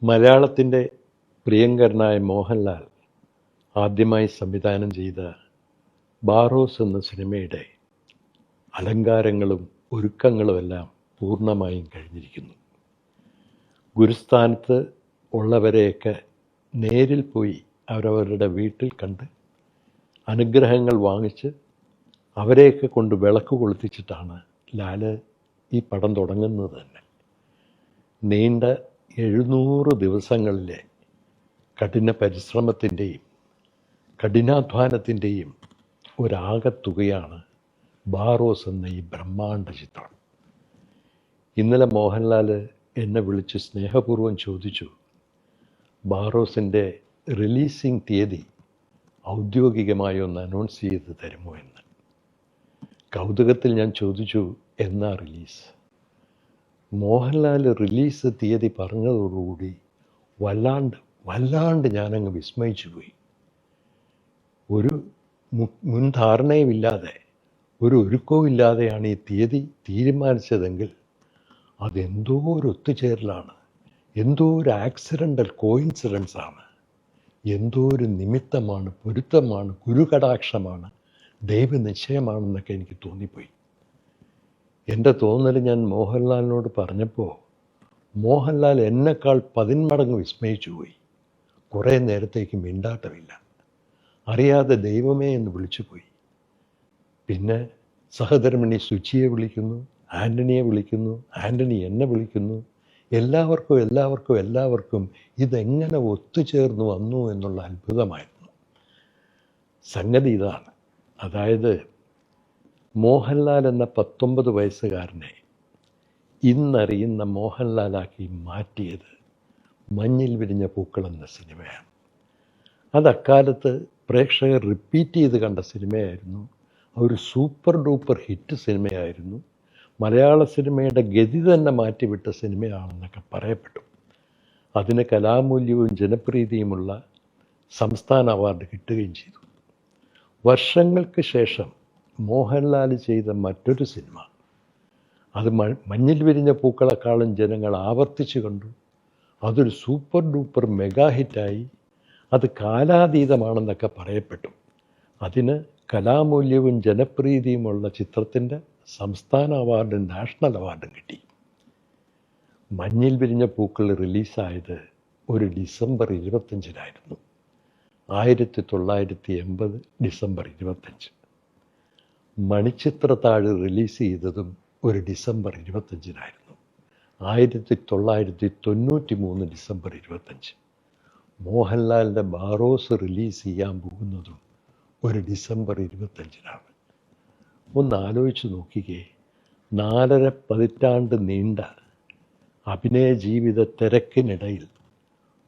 മലയാളത്തിൻ്റെ പ്രിയങ്കരനായ മോഹൻലാൽ ആദ്യമായി സംവിധാനം ചെയ്ത ബാറോസ് എന്ന സിനിമയുടെ അലങ്കാരങ്ങളും ഒരുക്കങ്ങളുമെല്ലാം പൂർണ്ണമായും കഴിഞ്ഞിരിക്കുന്നു. ഗുരുസ്ഥാനത്ത് ഉള്ളവരെയൊക്കെ നേരിൽ പോയി അവരവരുടെ വീട്ടിൽ കണ്ട് അനുഗ്രഹങ്ങൾ വാങ്ങിച്ച് അവരെയൊക്കെ കൊണ്ട് വിളക്ക് കൊളുത്തിച്ചിട്ടാണ് ലാല് ഈ പടം തുടങ്ങുന്നത് തന്നെ. നീണ്ട 700 ദിവസങ്ങളിലെ കഠിന പരിശ്രമത്തിൻ്റെയും കഠിനാധ്വാനത്തിൻ്റെയും ഒരാകത്തുകയാണ് ബാറോസ് എന്ന ഈ ബ്രഹ്മാണ്ഡ ചിത്രം. ഇന്നലെ മോഹൻലാൽ എന്നെ വിളിച്ച് സ്നേഹപൂർവ്വം ചോദിച്ചു, ബാറോസിൻ്റെ റിലീസിംഗ് തീയതി ഔദ്യോഗികമായി ഒന്ന് അനൗൺസ് ചെയ്ത് തരുമോ എന്ന്. കൗതുകത്തിൽ ഞാൻ ചോദിച്ചു, എന്നാ റിലീസ്? മോഹൻലാൽ റിലീസ് തീയതി പറഞ്ഞതോടുകൂടി വല്ലാണ്ട് ഞാനങ്ങ് വിസ്മയിച്ചു പോയി. ഒരു മുൻധാരണയുമില്ലാതെ ഒരു ഒരുക്കവും ഇല്ലാതെയാണ് ഈ തീയതി തീരുമാനിച്ചതെങ്കിൽ അതെന്തോ ഒരു ഒത്തുചേരലാണ്, എന്തോ ഒരു ആക്സിഡൻ്റൽ കോയിൻസിഡൻസാണ്, എന്തോ ഒരു നിമിത്തമാണ്, പൊരുത്തമാണ്, ഗുരുകടാക്ഷമാണ്, ദൈവനിശ്ചയമാണെന്നൊക്കെ എനിക്ക് തോന്നിപ്പോയി. എൻ്റെ തോന്നൽ ഞാൻ മോഹൻലാലിനോട് പറഞ്ഞപ്പോൾ മോഹൻലാൽ എന്നെക്കാൾ 10 മടങ്ങ് വിസ്മയിച്ചു പോയി. കുറേ നേരത്തേക്ക് മിണ്ടാട്ടമില്ല. അറിയാതെ ദൈവമേ എന്ന് വിളിച്ചുപോയി. പിന്നെ സഹധർമ്മിണി സുചിയെ വിളിക്കുന്നു, ആൻ്റണിയെ വിളിക്കുന്നു, ആൻ്റണി എന്നെ വിളിക്കുന്നു. എല്ലാവർക്കും ഇതെങ്ങനെ ഒത്തുചേർന്ന് വന്നു എന്നുള്ള അത്ഭുതമായിരുന്നു. സംഗതി ഇതാണ്, അതായത് മോഹൻലാൽ എന്ന 19 വയസ്സുകാരനെ ഇന്നറിയുന്ന മോഹൻലാലാക്കി മാറ്റിയത് മഞ്ഞിൽ വിരിഞ്ഞ പൂക്കൾ എന്ന സിനിമയാണ്. അത് അക്കാലത്ത് പ്രേക്ഷകർ റിപ്പീറ്റ് ചെയ്ത് കണ്ട സിനിമയായിരുന്നു. ഒരു സൂപ്പർ ഡൂപ്പർ ഹിറ്റ് സിനിമയായിരുന്നു. മലയാള സിനിമയുടെ ഗതി തന്നെ മാറ്റിവിട്ട സിനിമയാണെന്നൊക്കെ പറയപ്പെട്ടു. അതിന് കലാമൂല്യവും ജനപ്രീതിയുമുള്ള സംസ്ഥാന അവാർഡ് കിട്ടുകയും ചെയ്തു. വർഷങ്ങൾക്ക് ശേഷം മോഹൻലാൽ ചെയ്ത മറ്റൊരു സിനിമ, അത് മഞ്ഞിൽ വിരിഞ്ഞ പൂക്കളെക്കാളും ജനങ്ങൾ ആവർത്തിച്ചു കണ്ടു. അതൊരു സൂപ്പർ ഡൂപ്പർ മെഗാ ഹിറ്റായി. അത് കാലാതീതമാണെന്നൊക്കെ പറയപ്പെട്ടു. അതിന് കലാമൂല്യവും ജനപ്രീതിയുമുള്ള ചിത്രത്തിൻ്റെ സംസ്ഥാന അവാർഡും നാഷണൽ അവാർഡും കിട്ടി. മഞ്ഞിൽ വിരിഞ്ഞ പൂക്കൾ റിലീസായത് ഒരു ഡിസംബർ 25-നായിരുന്നു. 1980 ഡിസംബർ 25. മണിച്ചിത്രത്താഴ് റിലീസ് ചെയ്തതും ഒരു ഡിസംബർ 25-നായിരുന്നു. 1993 ഡിസംബർ 25. മോഹൻലാലിൻ്റെ ബാറോസ് റിലീസ് ചെയ്യാൻ പോകുന്നതും ഒരു ഡിസംബർ 25-നാണ്. ഒന്ന് ആലോചിച്ച് നോക്കിക്കേ, 4.5 പതിറ്റാണ്ട് നീണ്ട അഭിനയ ജീവിത തിരക്കിനിടയിൽ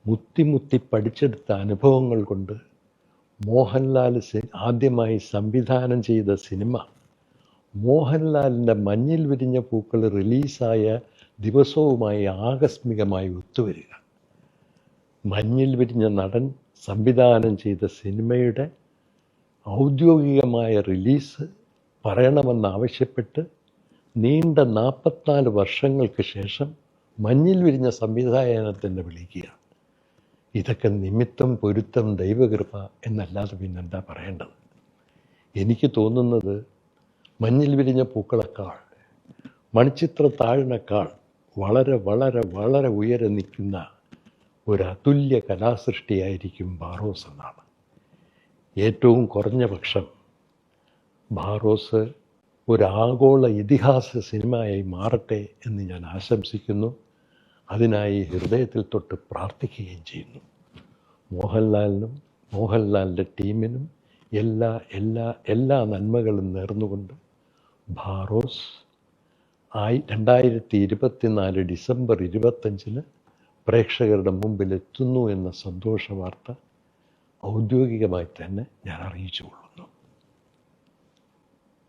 മുത്തി പഠിച്ചെടുത്ത അനുഭവങ്ങൾ കൊണ്ട് മോഹൻലാൽ ആദ്യമായി സംവിധാനം ചെയ്ത സിനിമ മോഹൻലാലിൻ്റെ മഞ്ഞിൽ വിരിഞ്ഞ പൂക്കൾ റിലീസായ ദിവസവുമായി ആകസ്മികമായി ഒത്തുവരിക. മഞ്ഞിൽ വിരിഞ്ഞ നടൻ സംവിധാനം ചെയ്ത സിനിമയുടെ ഔദ്യോഗികമായ റിലീസ് പറയണമെന്നാവശ്യപ്പെട്ട് നീണ്ട 44 വർഷങ്ങൾക്ക് ശേഷം മഞ്ഞിൽ വിരിഞ്ഞ സംവിധാനത്തിൻ്റെ വിളിക്കുക. ഇതൊക്കെ നിമിത്തം, പൊരുത്തം, ദൈവകൃപ എന്നല്ലാതെ പിന്നെന്താ പറയേണ്ടത്? എനിക്ക് തോന്നുന്നത് മഞ്ഞിൽ വിരിഞ്ഞ പൂക്കളെക്കാൾ, മണിച്ചിത്രത്താഴിനേക്കാൾ വളരെ ഉയരെ നിൽക്കുന്ന ഒരു അതുല്യ കലാസൃഷ്ടിയായിരിക്കും ബാറോസ് എന്നാണ്. ഏറ്റവും കുറഞ്ഞ പക്ഷം ബാറോസ് ഒരു ആഗോള ഇതിഹാസ സിനിമയായി മാറട്ടെ എന്ന് ഞാൻ ആശംസിക്കുന്നു. അതിനായി ഹൃദയത്തിൽ തൊട്ട് പ്രാർത്ഥിക്കുകയും ചെയ്യുന്നു. മോഹൻലാലിനും മോഹൻലാലിൻ്റെ ടീമിനും എല്ലാ നന്മകളും നേർന്നുകൊണ്ട് ബാറോസ് 2024 ഡിസംബർ 25-ന് പ്രേക്ഷകരുടെ മുമ്പിൽ എത്തുന്നു എന്ന സന്തോഷ വാർത്ത ഔദ്യോഗികമായി തന്നെ ഞാൻ അറിയിച്ചുകൊള്ളു.